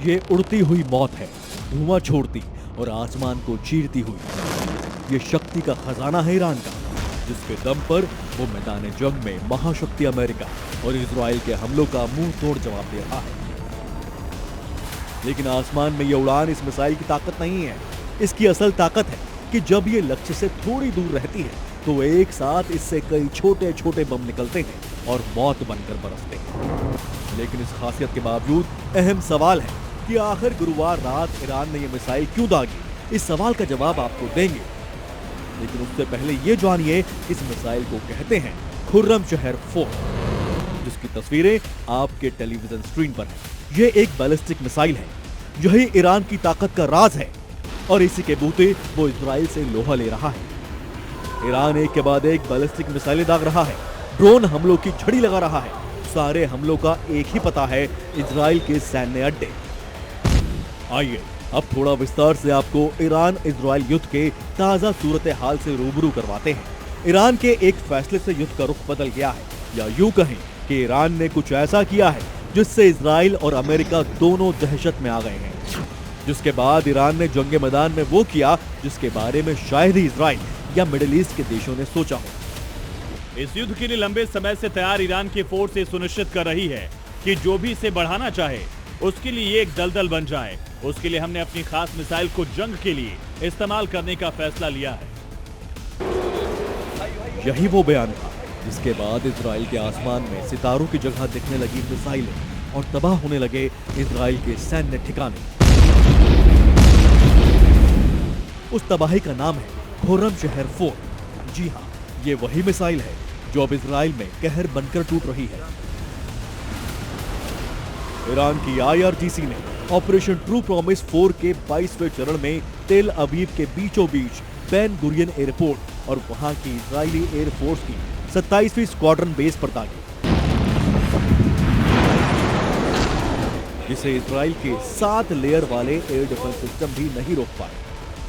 ये उड़ती हुई मौत है, धुआं छोड़ती और आसमान को चीरती हुई। ये शक्ति का खजाना है ईरान का, जिसके दम पर वो मैदान जंग में महाशक्ति अमेरिका और इजराइल के हमलों का मुंह तोड़ जवाब दे रहा है। लेकिन आसमान में ये उड़ान इस मिसाइल की ताकत नहीं है। इसकी असल ताकत है कि जब ये लक्ष्य से थोड़ी दूर रहती है तो एक साथ इससे कई छोटे छोटे बम निकलते हैं और मौत बनकर बरसते हैं। लेकिन इस खासियत के बावजूद अहम सवाल है कि आखिर गुरुवार रात ईरान ने यह मिसाइल क्यों दागी। इस सवाल का जवाब आपको देंगे, लेकिन उससे पहले ये जानिए इस मिसाइल को कहते हैं खुर्रमशहर 4, जिसकी तस्वीरें आपके टेलीविजन स्क्रीन पर है। ये एक बैलिस्टिक मिसाइल है, यही ईरान की ताकत का राज है और इसी के बूते वो इजराइल से लोहा ले रहा है। ईरान एक के बाद एक बैलिस्टिक मिसाइलें दाग रहा है, ड्रोन हमलों की झड़ी लगा रहा है। सारे हमलों का एक ही पता है, इजराइल के सैन्य अड्डे। आइए अब थोड़ा विस्तार से आपको ईरान इजराइल युद्ध के ताजा सूरत हाल से रूबरू करवाते हैं। ईरान के एक फैसले से युद्ध का रुख बदल गया है, या यूं कहें कि ईरान ने कुछ ऐसा किया है जिससे इजराइल और अमेरिका दोनों दहशत में आ गए हैं। जिसके बाद ईरान ने जंगे मैदान में वो किया जिसके बारे में शायद ही इजराइल या मिडिल ईस्ट के देशों ने सोचा हो। इस युद्ध के लिए लंबे समय से तैयार ईरान की फोर्स ये सुनिश्चित कर रही है कि जो भी इसे बढ़ाना चाहे उसके लिए ये एक दलदल बन जाए। उसके लिए हमने अपनी खास मिसाइल को जंग के लिए इस्तेमाल करने का फैसला लिया है। यही वो बयान था जिसके बाद इजराइल के आसमान में सितारों की जगह दिखने लगी मिसाइलें और तबाह होने लगे इजराइल के सैन्य ठिकाने। उस तबाही का नाम है खुर्रमशहर 4। जी हाँ, ये वही मिसाइल है जो अब इजराइल में कहर बनकर टूट रही है। ईरान की IRGC ने ऑपरेशन ट्रू प्रॉमिस 4 के 22वें चरण में तेल अवीव के बीचों बीच बेन गुरियन एयरपोर्ट और वहां की इजरायली एयरफोर्स की 27वीं स्क्वाड्रन बेस पर दागी, जिसे इजराइल के 7 लेयर वाले एयर डिफेंस सिस्टम भी नहीं रोक पाए।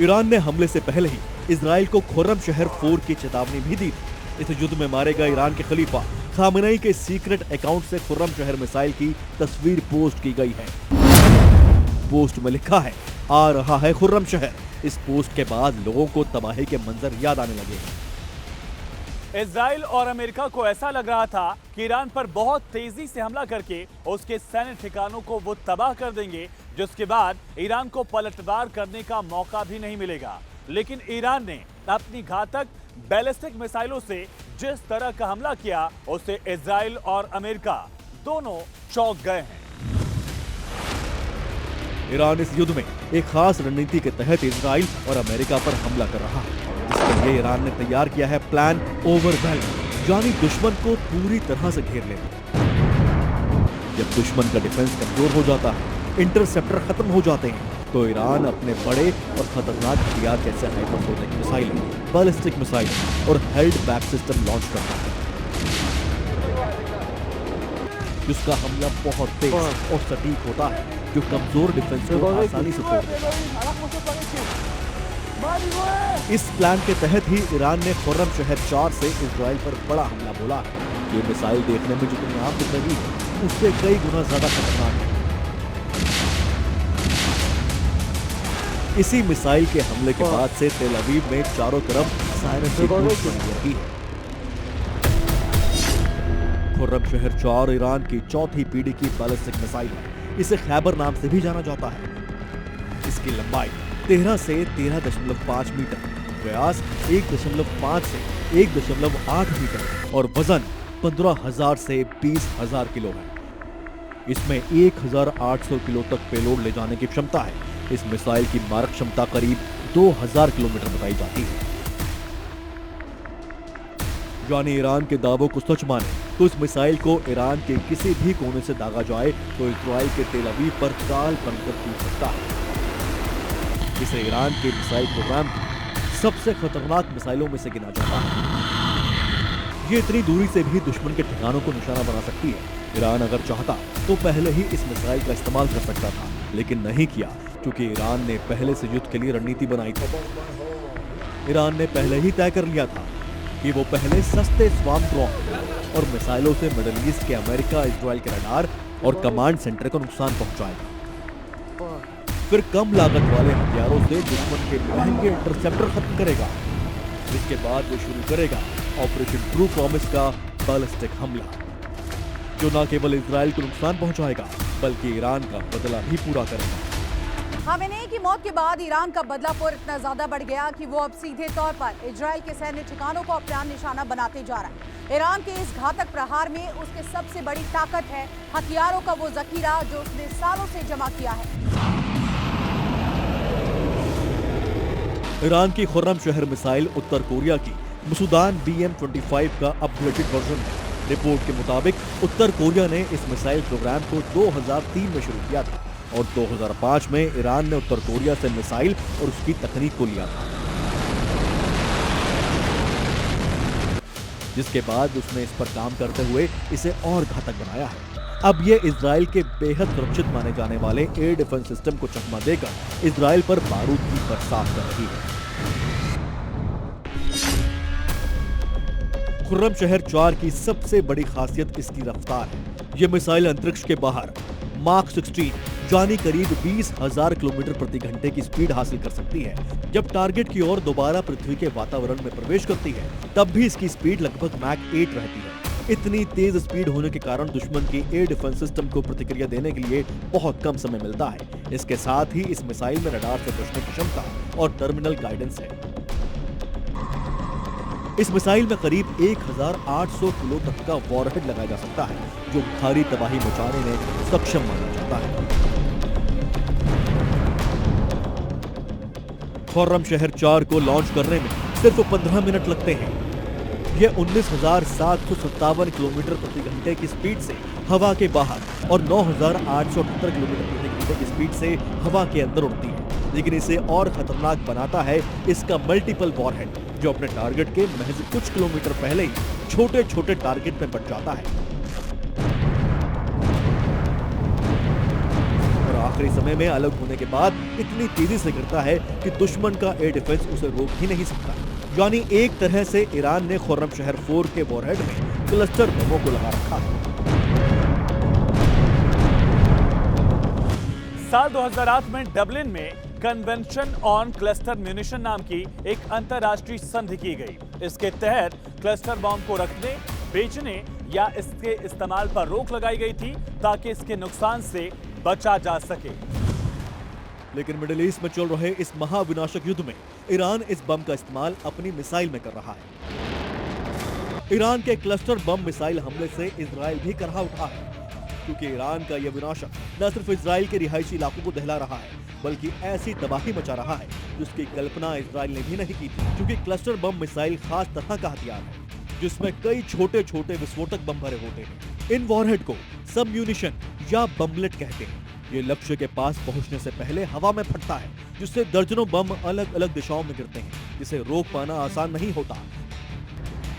ईरान ने हमले से पहले ही इजराइल को खुर्रमशहर 4 की चेतावनी भी दी थी। इस युद्ध में मारे गए ईरान के खलीफा खामेनेई के सीक्रेट अकाउंट से खुर्रमशहर मिसाइल की तस्वीर पोस्ट की गई है। पोस्ट में लिखा है, आ रहा है खुर्रमशहर। इस पोस्ट के बाद लोगों को तबाही के मंजर याद आने लगे हैं। इजराइल और अमेरिका को ऐसा लग रहा था कि ईरान पर बहुत तेजी से हमला करके उसके सैन्य ठिकानों को वो तबाह कर देंगे, जिसके बाद ईरान को पलटवार करने का मौका भी नहीं मिलेगा। लेकिन ईरान ने अपनी घातक बैलिस्टिक मिसाइलों से जिस तरह का हमला किया उससे इजराइल और अमेरिका दोनों चौंक गए हैं। ईरान इस युद्ध में एक खास रणनीति के तहत इजराइल और अमेरिका पर हमला कर रहा है, जिसके लिए ईरान ने तैयार किया है प्लान ओवरवेल्म, यानी दुश्मन को पूरी तरह से घेर लेना। जब दुश्मन का डिफेंस कमजोर हो जाता है, इंटरसेप्टर खत्म हो जाते हैं, तो ईरान अपने बड़े और खतरनाक हथियार जैसे हाइपरसोनिक मिसाइलें, बैलिस्टिक मिसाइल और हेल्ड बैक सिस्टम लॉन्च करता है, जिसका हमला बहुत तेज और सटीक होता है, जो कमजोर डिफेंस को आसानी से तोड़ देता है। इस प्लान के तहत ही ईरान ने खुर्रमशहर 4 से इजराइल पर बड़ा हमला बोला है। ये मिसाइल देखने में जितनी आम दिख रही है उससे कई गुना ज्यादा खतरनाक है। इसी मिसाइल के हमले के बाद से तेल अवीव में चारों तरफ सायरन की गूंज बनी रही है। खुर्रमशहर 4 ईरान की चौथी पीढ़ी की बैलिस्टिक मिसाइल है। इसे खैबर नाम से भी जाना जाता है। इसकी लंबाई 13 से 13.5 मीटर, व्यास 1.5 से 1.8 मीटर और वजन 15,000 से 20,000 किलो है। इसमें 1,800 किलो तक पेलोड ले जाने की क्षमता है। इस मिसाइल की मारक क्षमता करीब 2,000 किलोमीटर बताई जाती है। यानी ईरान के दावों को सच माने तो इस मिसाइल को ईरान के किसी भी कोने से दागा जाए तो इजराइल के तेल अवीव पर काल बनकर टूट सकता है। इसे ईरान के मिसाइल प्रोग्राम की सबसे खतरनाक मिसाइलों में से गिना जाता है। ये इतनी दूरी से भी दुश्मन के ठिकानों को निशाना बना सकती है। ईरान अगर चाहता तो पहले ही इस मिसाइल का इस्तेमाल कर सकता था, लेकिन नहीं किया, क्योंकि ईरान ने पहले से युद्ध के लिए रणनीति बनाई थी। ईरान ने पहले ही तय कर लिया था कि वो पहले सस्ते स्वार्म ड्रोन और मिसाइलों से मिडिल ईस्ट के अमेरिका, इजराइल के रडार और कमांड सेंटर को नुकसान पहुंचाएगा। फिर कम लागत वाले हथियारों से दुश्मन के महंगे इंटरसेप्टर खत्म करेगा। इसके बाद वो शुरू करेगा ऑपरेशन ट्रू प्रॉमिस का बैलिस्टिक हमला, जो न केवल इजराइल को नुकसान पहुंचाएगा बल्कि ईरान का बदला भी पूरा करेगा। खामेनेई की मौत के बाद ईरान का बदलापुर इतना ज्यादा बढ़ गया कि वो अब सीधे तौर पर इजराइल के सैन्य ठिकानों को अपना निशाना बनाते जा रहा है। ईरान के इस घातक प्रहार में उसके सबसे बड़ी ताकत है हथियारों का वो जखीरा जो उसने सालों से जमा किया है। ईरान की खुर्रम शहर मिसाइल उत्तर कोरिया की मुसूदान BM-25 का अपग्रेडेड वर्जन है। रिपोर्ट के मुताबिक उत्तर कोरिया ने इस मिसाइल प्रोग्राम को 2003 में शुरू किया था और 2005 में ईरान ने उत्तर कोरिया से मिसाइल और उसकी तकनीक को लिया था, जिसके बाद उसने इस पर काम करते हुए इसे और घातक बनाया है। अब ये इजराइल के बेहद सुरक्षित माने जाने वाले एयर डिफेंस सिस्टम को चकमा देकर इजराइल पर बारूद की बरसात कर रही है। खुर्रम शहर 4 की सबसे बड़ी खासियत इसकी रफ्तार है। यह मिसाइल अंतरिक्ष के बाहर माक 16 यानी करीब 20,000 किलोमीटर प्रति घंटे की स्पीड हासिल कर सकती है। जब टारगेट की ओर दोबारा पृथ्वी के वातावरण में प्रवेश करती है तब भी इसकी स्पीड लगभग मैक 8 रहती है। इतनी तेज स्पीड होने के कारण दुश्मन की एयर डिफेंस सिस्टम को प्रतिक्रिया देने के लिए बहुत कम समय मिलता है। इसके साथ ही इस मिसाइल में रडार से बचने की क्षमता और टर्मिनल गाइडेंस है। इस मिसाइल में करीब 1,800 किलो तक का वॉरहेड लगाया जा सकता है, जो भारी तबाही मचाने में सक्षम माना जाता है। खुर्रम शहर 4 को लॉन्च करने में सिर्फ 15 मिनट लगते हैं। यह 19,757 किलोमीटर प्रति घंटे की स्पीड से हवा के बाहर और 9,878 किलोमीटर प्रति घंटे की स्पीड से हवा के अंदर उड़ती है। लेकिन इसे और खतरनाक बनाता है इसका मल्टीपल वॉरहेड, जो अपने टारगेट के महज कुछ किलोमीटर पहले ही छोटे छोटे टारगेट में बढ़ जाता है और आखिरी समय में अलग होने के बाद इतनी तेजी से गिरता है कि दुश्मन का एयर डिफेंस उसे रोक ही नहीं सकता। यानी एक तरह से ईरान ने खुर्रम शहर 4 के वॉरहेड में क्लस्टर बमों को लगा रखा है। साल 2008 में डबलिन में कन्वेंशन ऑन क्लस्टर म्यूनिशन नाम की एक अंतर्राष्ट्रीय संधि की गई। इसके तहत क्लस्टर बम को रखने, बेचने या इसके इस्तेमाल पर रोक लगाई गई थी ताकि इसके नुकसान से बचा जा सके। लेकिन मिडिल ईस्ट में चल रहे इस महाविनाशक युद्ध में ईरान इस बम का इस्तेमाल अपनी मिसाइल में कर रहा है। ईरान के क्लस्टर बम मिसाइल हमले से इजराइल भी करहा उठा है, क्योंकि ईरान का यह विनाशक न सिर्फ इजराइल के रिहायशी इलाकों को दहला रहा है बल्कि ऐसी तबाही मचा रहा है जिसकी कल्पना इजराइल ने भी नहीं की थी। क्योंकि क्लस्टर बम मिसाइल खास तरह का हथियार है जिसमें कई छोटे छोटे विस्फोटक बम भरे होते हैं। इन वॉरहेड को सब म्यूनिशन या बमलेट कहते हैं। ये लक्ष्य के पास पहुंचने से पहले हवा में फटता है, जिससे दर्जनों बम अलग अलग दिशाओं में गिरते हैं, जिसे रोक पाना आसान नहीं होता।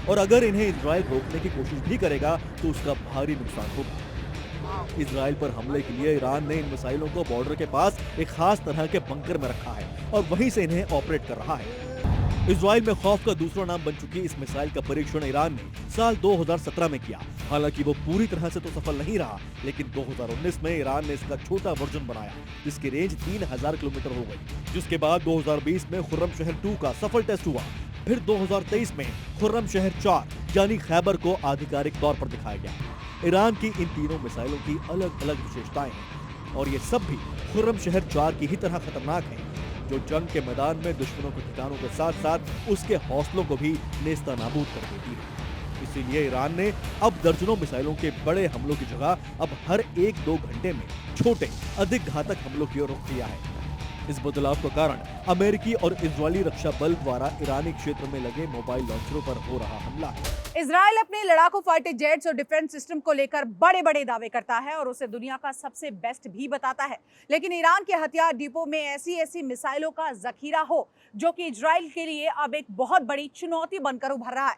और अगर इन्हें इजराइल रोकने की कोशिश भी करेगा तो उसका भारी नुकसान होगा। इजराइल पर हमले के लिए ईरान ने इन मिसाइलों को बॉर्डर के पास एक खास तरह के बंकर में रखा है और वहीं से इन्हें ऑपरेट कर रहा है। इजराइल में खौफ का दूसरा नाम बन चुकी इस मिसाइल का परीक्षण ईरान ने साल 2017 में किया। हालांकि वो पूरी तरह से तो सफल नहीं रहा, लेकिन 2019 में ईरान ने इसका छोटा वर्जन बनाया जिसकी रेंज 3,000 किलोमीटर हो गई। जिसके बाद 2020 में खुर्रम शहर 2 का सफल टेस्ट हुआ। फिर 2023 में खुर्रम शहर 4 यानी खैबर को आधिकारिक तौर पर दिखाया गया। ईरान की इन तीनों मिसाइलों की अलग अलग विशेषताएं हैं और ये सब भी खुर्रम शहर 4 की ही तरह खतरनाक है, जो जंग के मैदान में दुश्मनों के ठिकानों के साथ साथ उसके हौसलों को भी नेस्ता नाबूद कर देती है। इसीलिए ईरान ने अब दर्जनों मिसाइलों के बड़े हमलों की जगह अब हर 1-2 घंटे में छोटे अधिक घातक हमलों की ओर रुख किया है। इस बदलाव का कारण अमेरिकी और इजरायली रक्षा बल द्वारा ईरानी क्षेत्र में लगे मोबाइल लॉन्चरों पर हो रहा हमला है। इजराइल अपने लड़ाकू फाइटर जेट्स और डिफेंस सिस्टम को लेकर बड़े बड़े दावे करता है और उसे दुनिया का सबसे बेस्ट भी बताता है, लेकिन ईरान के हथियार डिपो में ऐसी मिसाइलों का जखीरा हो जो कि इजराइल के लिए अब एक बहुत बड़ी चुनौती बनकर उभर रहा है।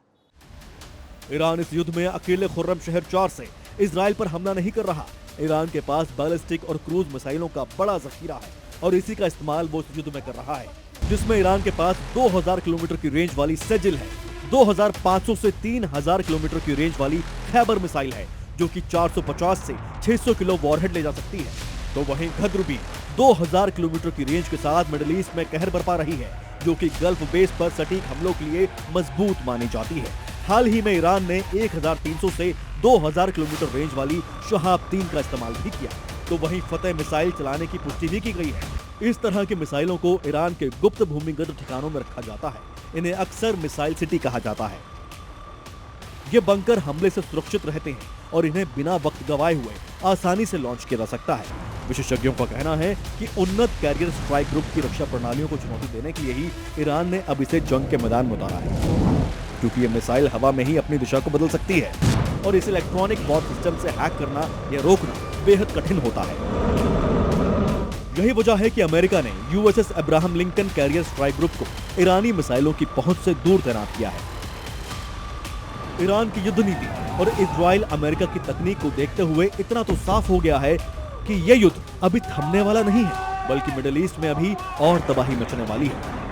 ईरान इस युद्ध में अकेले खुर्रम शहर 4 से इजराइल पर हमला नहीं कर रहा। ईरान के पास बैलिस्टिक और क्रूज मिसाइलों का बड़ा जखीरा है और इसी का इस्तेमाल वो इस युद्ध में कर रहा है, जिसमें ईरान के पास 2000 किलोमीटर की रेंज वाली सेजिल है, 2500 से 3000 किलोमीटर की रेंज वाली खैबर मिसाइल है जो कि 450 से 600 किलो वॉरहेड ले जा सकती है। तो वहीं गद्र भी 2000 किलोमीटर की रेंज के साथ मिडिल ईस्ट में कहर बरपा रही है, जो कि गल्फ बेस पर सटीक हमलों के लिए मजबूत मानी जाती है। हाल ही में ईरान ने 1300 से 2000 किलोमीटर रेंज वाली शहाब 3 का इस्तेमाल भी किया, तो वहीं फतेह मिसाइल चलाने की पुष्टि भी की गई है। इस तरह की मिसाइलों को ईरान के गुप्त भूमिगत ठिकानों में रखा जाता है। इन्हें अक्सर मिसाइल सिटी कहा जाता है। ये बंकर हमले से सुरक्षित रहते हैं और इन्हें बिना वक्त गवाए हुए आसानी से लॉन्च किया जा सकता है। विशेषज्ञों का कहना है कि उन्नत कैरियर स्ट्राइक ग्रुप की रक्षा प्रणालियों को चुनौती देने के लिए ही ईरान ने अब इसे जंग के मैदान में उतारा है, क्योंकि ये मिसाइल हवा में ही अपनी दिशा को बदल सकती है और इस इलेक्ट्रॉनिक वॉर सिस्टम से हैक करना या रोकना बेहद कठिन होता है। यही वजह है कि अमेरिका ने USS Abraham Lincoln carrier strike group को ईरानी मिसाइलों की पहुंच से दूर तैनात किया है। ईरान की युद्ध नीति और इजराइल अमेरिका की तकनीक को देखते हुए इतना तो साफ हो गया है कि यह युद्ध अभी थमने वाला नहीं है, बल्कि मिडिल ईस्ट में अभी और तबाही मचने वाली है।